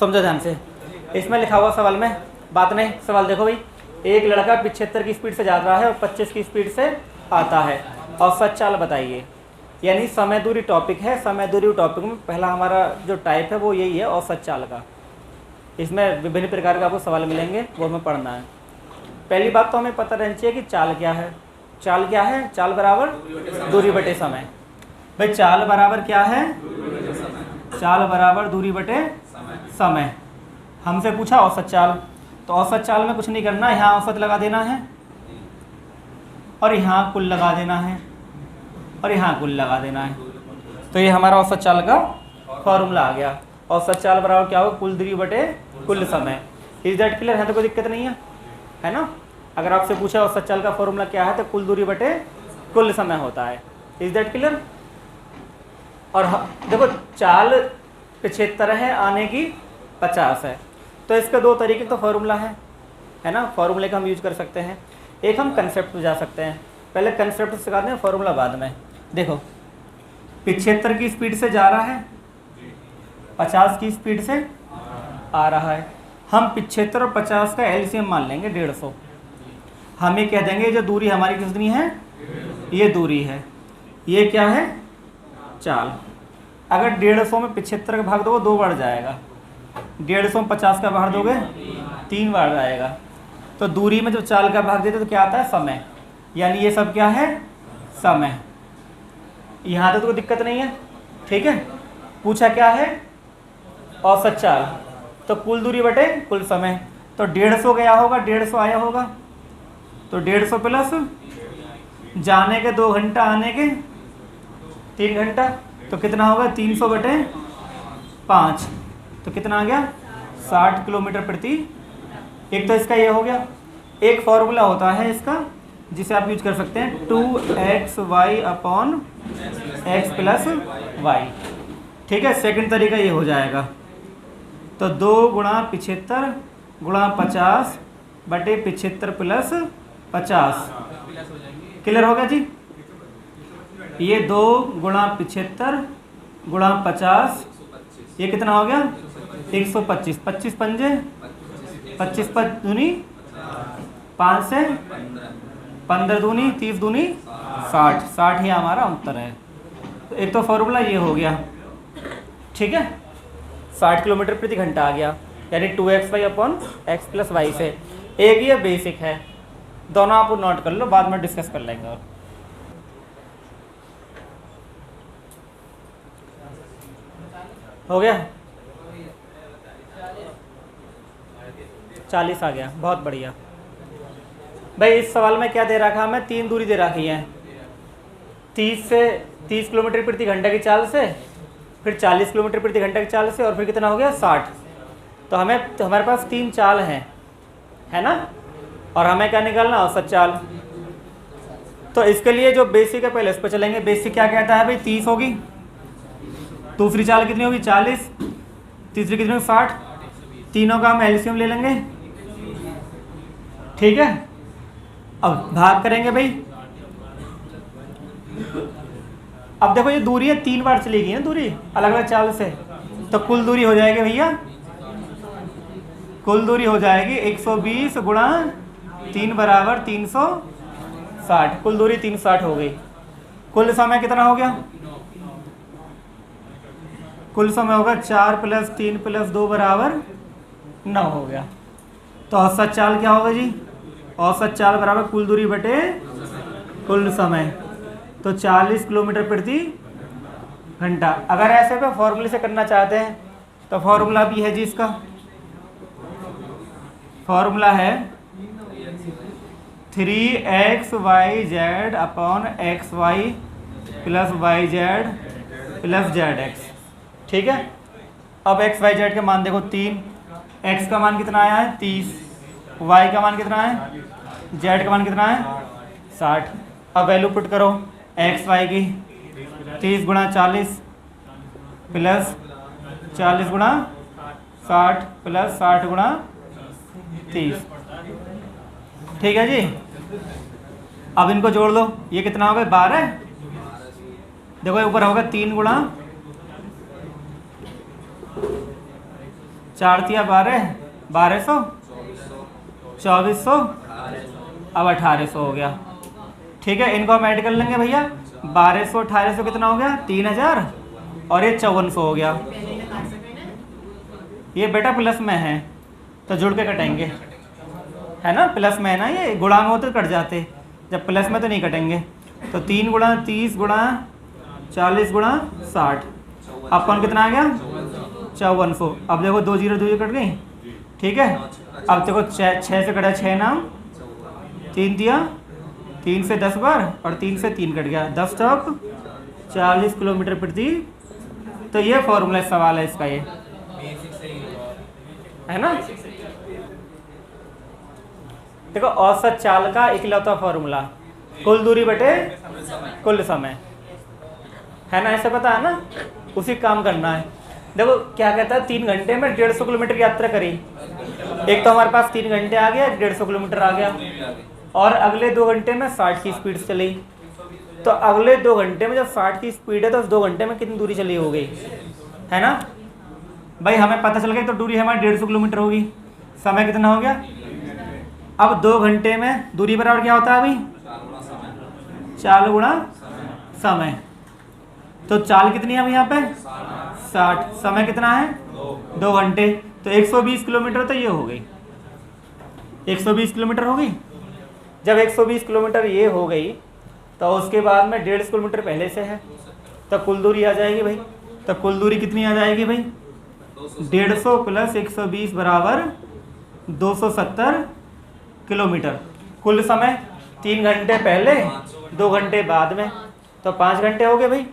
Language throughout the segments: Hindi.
समझो ध्यान से, इसमें लिखा हुआ सवाल में बात नहीं। सवाल देखो भाई, एक लड़का 75 की स्पीड से जा रहा है और 25 की स्पीड से आता है, औसत चाल बताइए। यानी समय दूरी टॉपिक है। समय दूरी टॉपिक में पहला हमारा जो टाइप है वो यही है, औसत चाल का। इसमें विभिन्न प्रकार के आपको सवाल मिलेंगे, वो हमें पढ़ना है। पहली बात तो हमें पता रहनी चाहिए कि चाल क्या है। चाल क्या है? चाल बराबर दूरी बटे समय। भाई चाल बराबर क्या है? चाल बराबर दूरी बटे समय। हमसे पूछा औसत चाल, तो औसत चाल में कुछ नहीं करना, यहाँ औसत लगा देना है और यहाँ कुल लगा देना है और यहाँ कुल लगा देना है। तो ये हमारा औसत चाल का फॉर्मूला आ गया। औसत चाल बराबर क्या होगा? कुल दूरी बटे कुल समय। Is that clear? है तो कोई दिक्कत नहीं है ना? अगर आपसे पूछा औसत चाल का फॉर्मूला क्या है, तो कुल दूरी बटे कुल समय होता है। Is that clear? और देखो चाल 75 है, आने की 50 है, तो इसके दो तरीके का फॉर्मूला है ना? फॉर्मूले का हम यूज कर सकते हैं। एक हम कंसेप्ट पे जा सकते हैं, पहले कंसेप्ट सिखाते हैं, फॉर्मूला बाद में। देखो 75 की स्पीड से जा रहा है, 50 की स्पीड से आ रहा है। हम 75 और 50 का एलसीएम मान लेंगे 150। हम ये कह देंगे जो दूरी हमारी कितनी है, ये दूरी है, ये क्या है? चाल। अगर 150 में 75 का भाग दोगे 2 बार जाएगा, 150 में 50 का भाग दोगे 3 बार जाएगा। तो दूरी में जब चाल का भाग देते तो क्या आता है? समय। यानी ये सब क्या है? समय। यहाँ तो कोई दिक्कत नहीं है, ठीक है। पूछा क्या है? औसत चाल, तो कुल दूरी बटे कुल समय। तो 150 गया होगा, 150 आया होगा, तो 150 प्लस जाने के 2 घंटा, आने के 3 घंटा, तो कितना होगा? 300 बटे 5, तो कितना आ गया? 60 किलोमीटर प्रति। एक तो इसका ये हो गया। एक फॉर्मूला होता है इसका जिसे आप यूज कर सकते हैं, 2xy upon x plus Y, ठीक है। सेकंड तरीका ये हो जाएगा, तो 2 गुणा 75 गुणा 50 बटे 75 प्लस 50। क्लियर हो गया जी? ये 2 गुणा 75 गुणा 50, ये कितना हो गया? 125। 25 पंजे 25 दूनी 5 से 15 दूनी 30 दूनी 60। 60 ही हमारा उत्तर है। तो एक तो फॉर्मूला ये हो गया, ठीक है। 60 किलोमीटर प्रति घंटा आ गया, यानी 2xy upon x plus Y से। एक ये बेसिक है, दोनों आप नोट कर लो, बाद में डिस्कस कर लेंगे। और हो गया? 40 आ गया, बहुत बढ़िया। भाई इस सवाल में क्या दे रखा? हमें 3 दूरी दे रखी है, 30 किलोमीटर प्रति घंटा की चाल से, फिर 40 किलोमीटर प्रति घंटा की चाल से, और फिर कितना हो गया? 60। तो हमारे पास 3 चाल हैं, है ना? और हमें क्या निकालना? औसत चाल। तो इसके लिए जो बेसिक है पहले इस पर चलेंगे। बेसिक क्या कहता है भाई? 30 होगी, दूसरी चाल कितनी होगी? 40, तीसरी कितनी होगी? 60। तीनों का हम एलसीएम ले लेंगे, ठीक है। अब भाग करेंगे भाई। अब देखो ये दूरी है, 3 बार चली गई है दूरी अलग अलग चाल से, तो कुल दूरी हो जाएगी भैया, कुल दूरी हो जाएगी 120 गुणा 3 बराबर 360। कुल दूरी 360 हो गई। कुल समय कितना हो गया? कुल समय होगा 4 प्लस 3 प्लस 2 बराबर 9 हो गया। तो औसत चाल क्या होगा जी? औसत चाल बराबर कुल दूरी बटे कुल समय, तो 40 किलोमीटर प्रति घंटा। अगर ऐसे पे फॉर्मूले से करना चाहते हैं तो फॉर्मूला भी है जी इसका। फॉर्मूला है 3xyz upon xy plus yz plus zx, ठीक है। अब x y z के मान देखो 3, x का मान कितना आया है? 30, y का मान कितना है? z का मान कितना है? 60। अब वैल्यू पुट करो एक्स वाई की, 30 गुणा 40 प्लस 40 गुणा 60 प्लस 60 गुणा 30, ठीक है जी। अब इनको जोड़ लो, ये कितना होगा? 12। देखो ऊपर होगा 3 गुणा 4 तिया 12, 1200, 2400, अब 1800 हो गया। ठीक है, इनको हम ऐड कर लेंगे भैया। 1200 1800 कितना हो गया? 3000 और ये 5400 हो गया। ये बेटा प्लस में है तो जुड़ के कटेंगे, है ना, प्लस में है ना, ये गुणा में होते कट जाते, जब प्लस में तो नहीं कटेंगे। तो 3 गुणा 30 गुणा 40 गुणा 60, अपन कितना आ गया? 5400। अब देखो 2 जीरो 2 जीरो कट गई। ठीक है, अब देखो 6 से कटा 6 नाम, 3 दिया, 3 से 10 बार और 3 से 3 कट गया, 10 चौक 40 किलोमीटर प्रति। तो ये फॉर्मूला सवाल है इसका, ये है ना। देखो औसत चाल का इकलौता फॉर्मूला, कुल दूरी बटे कुल समय, है ना, ऐसे पता है ना, उसी काम करना है। देखो क्या कहता है, 3 घंटे में 150 किलोमीटर की यात्रा करी। एक तो हमारे पास 3 घंटे आ गया, 150 किलोमीटर आ गया, और अगले 2 घंटे में 60 की स्पीड से चली। तो अगले 2 घंटे में जब 60 की स्पीड है तो उस 2 घंटे में कितनी दूरी चली हो गई, है ना भाई, हमें पता चल गया। तो दूरी हमारी 150 किलोमीटर होगी, समय कितना हो गया? अब 2 घंटे में दूरी बराबर क्या होता है अभी? 4 गुणा समय। तो चाल कितनी है अभी यहाँ पे? 60। समय कितना है? 2 घंटे। तो 120 किलोमीटर तो ये हो गई, 120 किलोमीटर हो गई। जब 120 किलोमीटर ये हो गई तो उसके बाद में 150 किलोमीटर पहले से है, तो कुल दूरी आ जाएगी भाई। तो कुल दूरी कितनी आ जाएगी भाई? 150 प्लस 120 बराबर 270 किलोमीटर। कुल समय 3 घंटे पहले 2 घंटे बाद में, तो 5 घंटे हो गए भाई।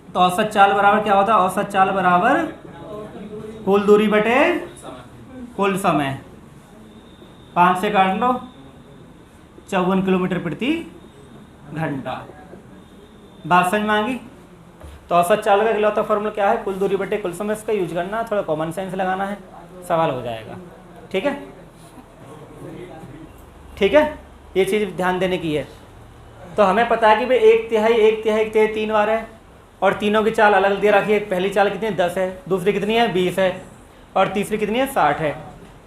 तो औसत चाल बराबर क्या होता है? औसत चाल बराबर कुल दूरी बटे कुल समय। 5 से काट लो, 54 किलोमीटर प्रति घंटा। बात समझ में आ गई? तो औसत चाल का इकलौता फॉर्मूला क्या है? कुल दूरी बटे कुल समय। इसका यूज करना, थोड़ा कॉमन सेंस लगाना है, सवाल हो जाएगा। ठीक है, ठीक है, ये चीज़ ध्यान देने की है। तो हमें पता है कि भाई 1/3 3 बार है, और तीनों की चाल अलग दे रखी है। पहली चाल कितनी है? 10 है, दूसरी कितनी है? 20 है, और तीसरी कितनी है? 60 है।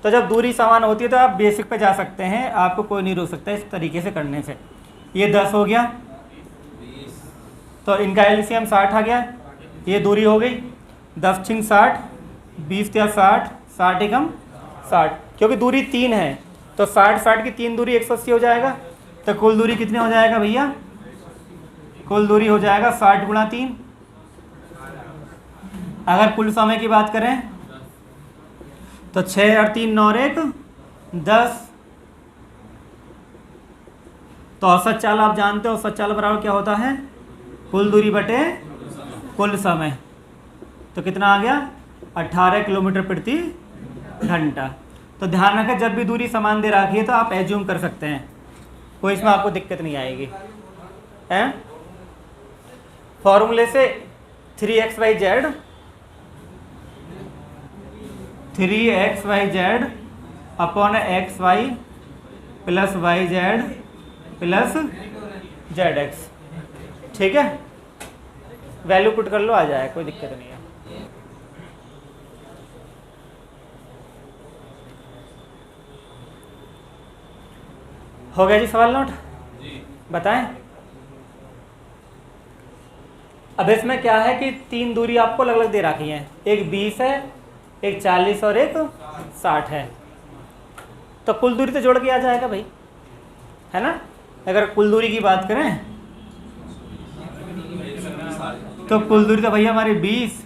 तो जब दूरी समान होती है तो आप बेसिक पे जा सकते हैं, आपको कोई नहीं रोक सकता इस तरीके से करने से। ये 10 हो गया, तो इनका एलसीएम 60 आ गया, ये दूरी हो गई 10 छिंग 60, 20 या 60, 60 एकम 60, क्योंकि दूरी 3 है तो 60 की 3 दूरी 180 हो जाएगा। तो कुल दूरी कितने हो जाएगा भैया? कुल दूरी हो जाएगा 60 गुणा 3। अगर कुल समय की बात करें तो 6 और 3 9 और 1 10। तो औसत चाल आप जानते हो, औसत चाल बराबर क्या होता है? कुल दूरी बटे कुल समय। तो कितना आ गया? 18 किलोमीटर प्रति घंटा। तो ध्यान रखें, जब भी दूरी समान दे रखी है तो आप एज्यूम कर सकते हैं, कोई इसमें आपको दिक्कत नहीं आएगी, है। फॉर्मूले से 3xyz upon xy plus yz plus zx, ठीक है, वैल्यू पुट कर लो, आ जाए, कोई दिक्कत नहीं है। हो गया जी सवाल नोट? बताएं। अब इसमें क्या है कि 3 दूरी आपको अलग अलग दे रखी हैं, एक 20 है, एक 40 और एक 60 है। तो कुल दूरी तो जोड़ के आ जाएगा भाई, है ना। अगर कुल दूरी की बात करें तो कुल दूरी तो भैया हमारी 20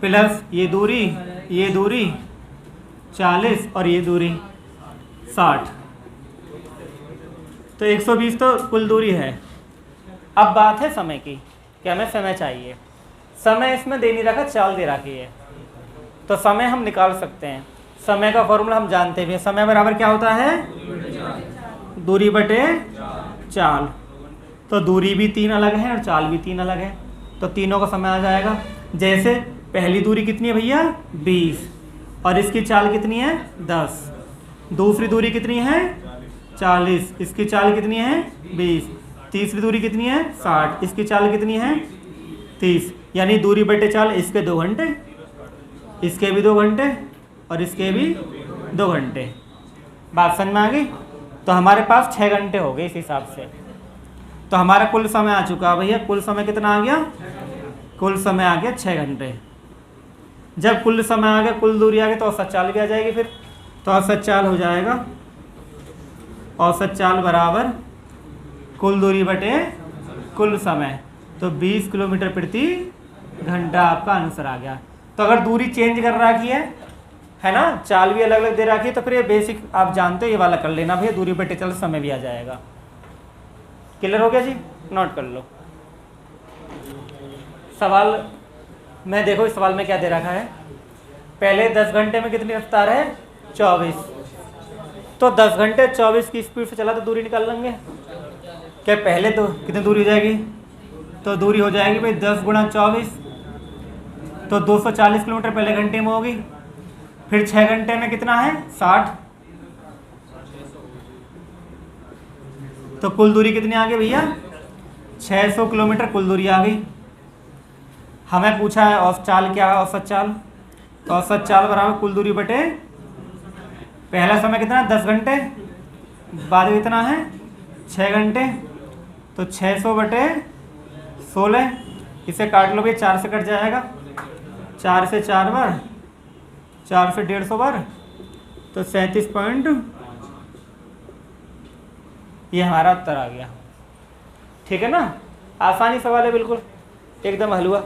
प्लस ये दूरी 40 और ये दूरी 60, तो 120 तो कुल दूरी है। अब बात है समय की, कि हमें समय चाहिए। समय इसमें दे नहीं रखा, चाल दे रखी है, तो समय हम निकाल सकते हैं। समय का फॉर्मूला हम जानते भी हैं, समय बराबर क्या होता है? दूरी बटे चाल। तो दूरी भी 3 अलग है और चाल भी 3 अलग है, तो तीनों का समय आ जाएगा। जैसे पहली दूरी कितनी है भैया? 20, और इसकी चाल कितनी है? 10। दूसरी दूरी कितनी है? 40, इसकी चाल कितनी है? 20। तीसरी दूरी कितनी है? 60, इसकी चाल कितनी है? 30। यानी दूरी बटे चाल, इसके 2 घंटे, इसके भी 2 घंटे, और इसके भी 2 घंटे। बात समझ में आ गई? तो हमारे पास 6 घंटे हो गए इस हिसाब से। तो हमारा कुल समय आ चुका है भैया। कुल समय कितना आ गया? कुल समय आ गया 6 घंटे। जब कुल समय आ गया, कुल दूरी आ गई, तो औसत चाल भी आ जाएगी फिर। तो औसत चाल हो जाएगा, औसत चाल बराबर कुल दूरी बटे कुल समय। तो 20 किलोमीटर प्रति घंटा आपका आंसर आ गया। तो अगर दूरी चेंज कर रखी है ना, चाल भी अलग अलग दे रखी है, तो फिर ये बेसिक आप जानते हो, ये वाला कर लेना भैया, दूरी बटे चल समय भी आ जाएगा। क्लियर हो गया जी? नोट कर लो। सवाल में देखो, इस सवाल में क्या दे रखा है? पहले 10 घंटे में कितनी रफ्तार है? 24। तो 10 घंटे 24 की स्पीड से चला तो दूरी निकाल लेंगे। क्या पहले तो कितनी दूरी हो जाएगी? तो दूरी हो जाएगी भाई 10 गुणा 24, तो 240 किलोमीटर पहले घंटे में होगी। फिर 6 घंटे में कितना है? 60। तो कुल दूरी कितनी आ गई भैया? 600 किलोमीटर कुल दूरी आ गई। हमें पूछा है औसत चाल क्या है? औसत चाल, तो औसत चाल बराबर कुल दूरी बटे पहला समय कितना है? 10 घंटे, बाद में कितना है? 6 घंटे। तो 600 बटे 16, इसे काट लो भैया, 4 से कट जाएगा, 4 से 4 बार, 4 से 150 बार, तो 37 पॉइंट, ये हमारा उत्तर आ गया। ठीक है ना? आसानी सवाल है, बिल्कुल एकदम हलवा।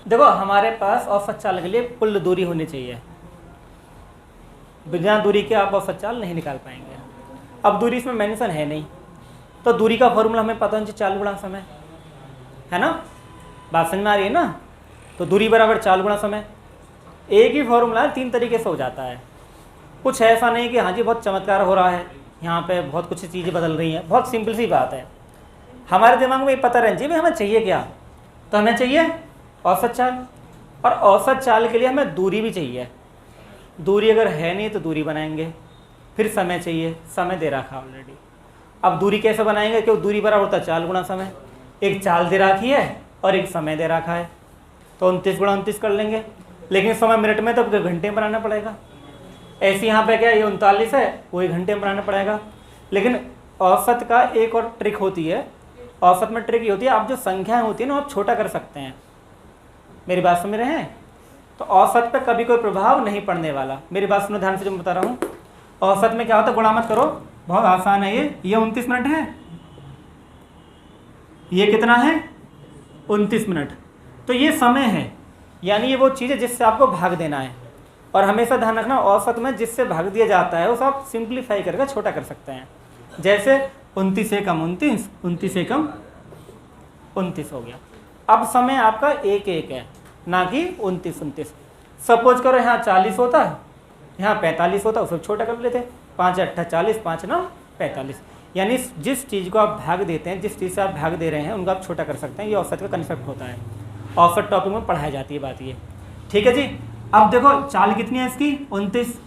देखो हमारे पास औसत चाल के लिए कुल दूरी होनी चाहिए, बिना दूरी के आप औसत चाल नहीं निकाल पाएंगे। अब दूरी इसमें मेंशन है नहीं, तो दूरी का फॉर्मूला हमें पता होना चाहिए, चाल गुणा समय, है ना? बात समझ में आ रही है ना? तो दूरी बराबर चाल गुणा समय, एक ही फॉर्मूला 3 तरीके से हो जाता है। कुछ ऐसा नहीं कि हाँ जी बहुत चमत्कार हो रहा है, यहाँ पे बहुत कुछ चीज़ें बदल रही हैं, बहुत सिंपल सी बात है। हमारे दिमाग में ये पता रहना चाहिए भाई हमें चाहिए क्या। तो हमें चाहिए औसत चाल, और औसत चाल के लिए हमें दूरी भी चाहिए। दूरी अगर है नहीं तो दूरी बनाएंगे, फिर समय चाहिए, समय दे रखा ऑलरेडी। अब दूरी कैसे बनाएंगे? क्योंकि दूरी बराबर होता है चाल गुणा समय। एक चाल दे रखी है और एक समय दे रखा है, तो 29 गुणा 29 कर लेंगे, लेकिन समय मिनट में तो घंटे में बनाना पड़ेगा। ऐसे यहाँ पे क्या ये 39 है, वही घंटे में बनाना पड़ेगा। लेकिन औसत का एक और ट्रिक होती है, औसत में ट्रिक ये होती है, आप जो संख्याएं होती है ना आप छोटा कर सकते हैं। मेरी बात समझ रहे हैं? तो औसत पे कभी कोई प्रभाव नहीं पड़ने वाला। मेरी बात सुनो ध्यान से जो मैं बता रहा हूँ। औसत में क्या होता है, गुणा मत करो, बहुत आसान है ये 29 मिनट है, ये कितना है? 29 मिनट। तो ये समय है, यानी ये वो चीज़ है जिससे आपको भाग देना है। और हमेशा ध्यान रखना, औसत में जिससे भाग दिया जाता है उसे आप सिंप्लीफाई करके छोटा कर सकते हैं। जैसे 29 से कम 29, 29 से कम 29 हो गया। अब समय आपका 1 है, ना कि 29। सपोज करो यहाँ 40 होता, यहाँ 45 होता, उसे छोटा कर लेते, 5 8 40, 5 9 45। यानी जिस चीज़ को आप भाग देते हैं, जिस चीज़ से आप भाग दे रहे हैं, उनको आप छोटा कर सकते हैं। ये औसत का कंसेप्ट होता है, औसत टॉपिक में पढ़ाई जाती है बात ये। ठीक है जी। अब देखो चाल कितनी है इसकी? 29,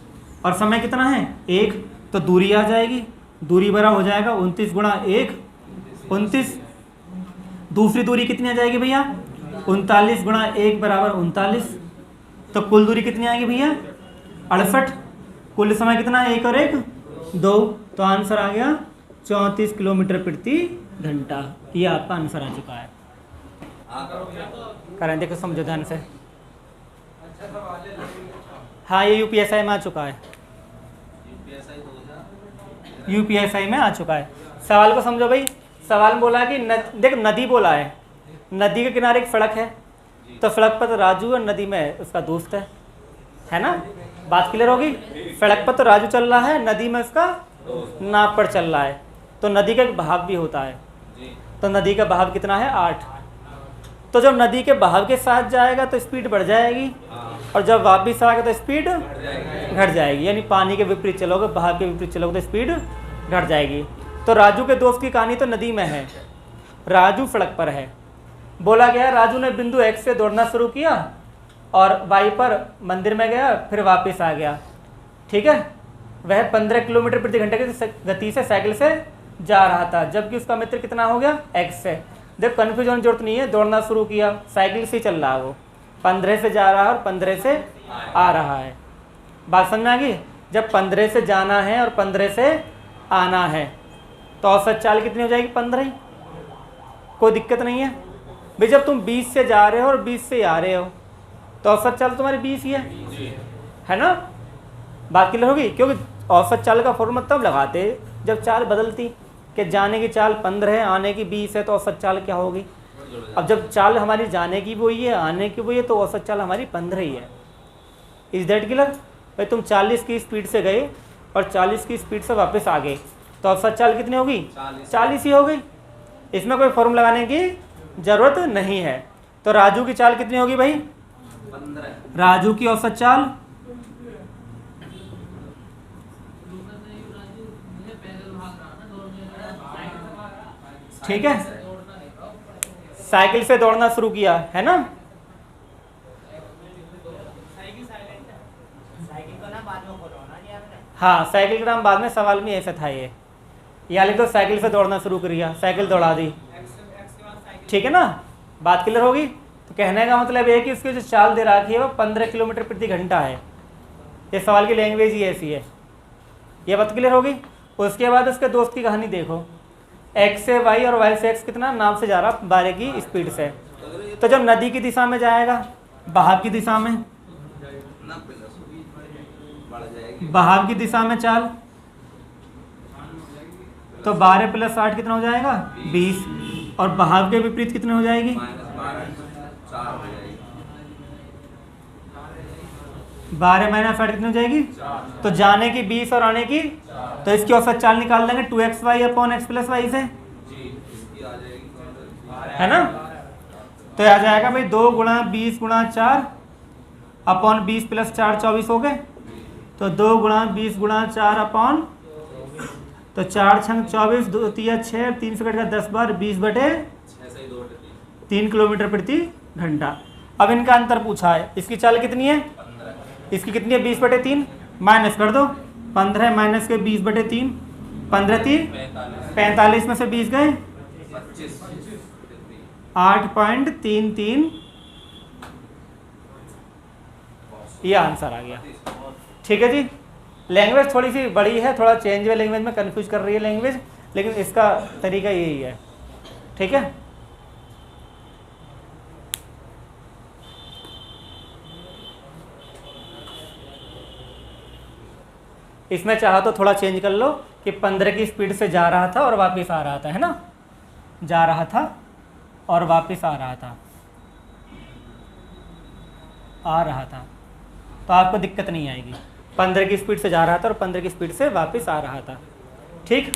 और समय कितना है? 1, तो दूरी आ जाएगी, दूरी बराबर हो जाएगा 29 गुणा 1, 29। दूसरी दूरी कितनी आ जाएगी भैया? 39 गुणा 1 बराबर 39। तो कुल दूरी कितनी आएगी भैया? 68। कुल समय कितना है? 1 और 1 2, तो आंसर आ गया 34 किलोमीटर प्रति घंटा। ये आपका आंसर आ चुका है। करें देखो, समझो ध्यान से। हाँ ये यूपीएसआई में आ चुका है, यूपीएसआई में आ चुका है। सवाल को समझो भाई। सवाल में बोला है कि देख नदी बोला है, नदी के किनारे एक सड़क है, तो सड़क पर तो राजू और नदी में उसका दोस्त है ना? बात क्लियर होगी? सड़क पर तो राजू चल रहा है, नदी में उसका नाव पर चल रहा है। तो नदी का एक बहाव भी होता है, तो नदी का बहाव कितना है? 8। तो जब नदी के बहाव के साथ जाएगा तो स्पीड बढ़ जाएगी, और जब वापस आएगा तो स्पीड घट जाएगी। यानी पानी के विपरीत चलोगे, बहाव के विपरीत चलोगे तो स्पीड घट जाएगी। तो राजू के दोस्त की कहानी तो नदी में है, राजू सड़क पर है। बोला गया राजू ने बिंदु X से दौड़ना शुरू किया और Y पर मंदिर में गया, फिर वापस आ गया। ठीक है, वह 15 किलोमीटर प्रति घंटे की गति से साइकिल से जा रहा था, जबकि उसका मित्र कितना हो गया? X से। देख कन्फ्यूजन जरूरत नहीं है, दौड़ना शुरू किया, साइकिल से चल रहा है वो। 15 से जा रहा है और 15 से आ रहा है। बात समझ में आ गई? जब 15 से जाना है और 15 से आना है तो औसत चाल कितनी हो जाएगी? 15 ही। कोई दिक्कत नहीं है भाई। जब तुम 20 से जा रहे हो और 20 से आ रहे हो तो औसत चाल तुम्हारी 20 ही है ना? बात क्लियर होगी? क्योंकि औसत चाल का फॉर्मूला तब लगाते जब चाल बदलती, कि जाने की चाल 15 है, आने की 20 है, तो औसत चाल क्या होगी? अब जब चाल हमारी जाने की वही है, आने की वही है, तो औसत चाल हमारी 15 ही है। Is that clear? भाई तुम 40 की स्पीड से गए और 40 की स्पीड से वापस आ गए तो औसत चाल कितनी होगी? 40 ही हो गई। इसमें कोई फॉर्मूला लगाने की जरूरत नहीं है। तो राजू की चाल कितनी होगी भाई? 15। राजू की औसत चाल ठीक है। साइकिल से दौड़ना शुरू किया है ना? हाँ, साइकिल का नाम बाद में सवाल में ऐसा था। ये यहाँ लिख दो, साइकिल से दौड़ना शुरू किया, साइकिल दौड़ा दी, ठीक है ना? बात क्लियर होगी? तो कहने का मतलब ये है कि उसकी जो चाल दे रखी है वो 15 किलोमीटर प्रति घंटा है। ये सवाल की लैंग्वेज ही ऐसी है। ये बात क्लियर होगी? उसके बाद उसके दोस्त की कहानी देखो, x से y और y से x कितना नाव से जा रहा 12 की स्पीड से। तो जब नदी की दिशा में जाएगा, बहाव की दिशा में, बहाव की दिशा में चाल, तो 12 + 8 कितना हो जाएगा? 20। और बहाव के विपरीत कितने हो जाएगी? 12 - 8 कितनी हो जाएगी? तो जाने की 20 और आने की, तो इसकी औसत चाल निकाल देंगे 2xy/x + y से, है ना? तो आ जाएगा भाई 2 × 20 × 4 / 20 + 4 24 हो गए। तो 2 × 20 × 4 तो 4 × 24 2 × 6 3 से कट का 10 बार 20/3 किलोमीटर प्रति घंटा। अब इनका अंतर पूछा है, इसकी चाल कितनी है? इसकी कितनी है? 20/3 माइनस कर दो, 15 माइनस के 20/3, 15 3 45 में से 20 गए 8.33। ये आंसर आ गया। ठीक है जी। लैंग्वेज थोड़ी सी बड़ी है, थोड़ा चेंज है लैंग्वेज में, कंफ्यूज कर रही है लैंग्वेज, लेकिन इसका तरीका यही है। ठीक है। इसमें चाहा तो थोड़ा चेंज कर लो कि 15 की स्पीड से जा रहा था और वापस आ रहा था, है ना? जा रहा था और वापस आ रहा था, तो आपको दिक्कत नहीं आएगी। 15 की स्पीड से जा रहा था और 15 की स्पीड से वापस आ रहा था। ठीक।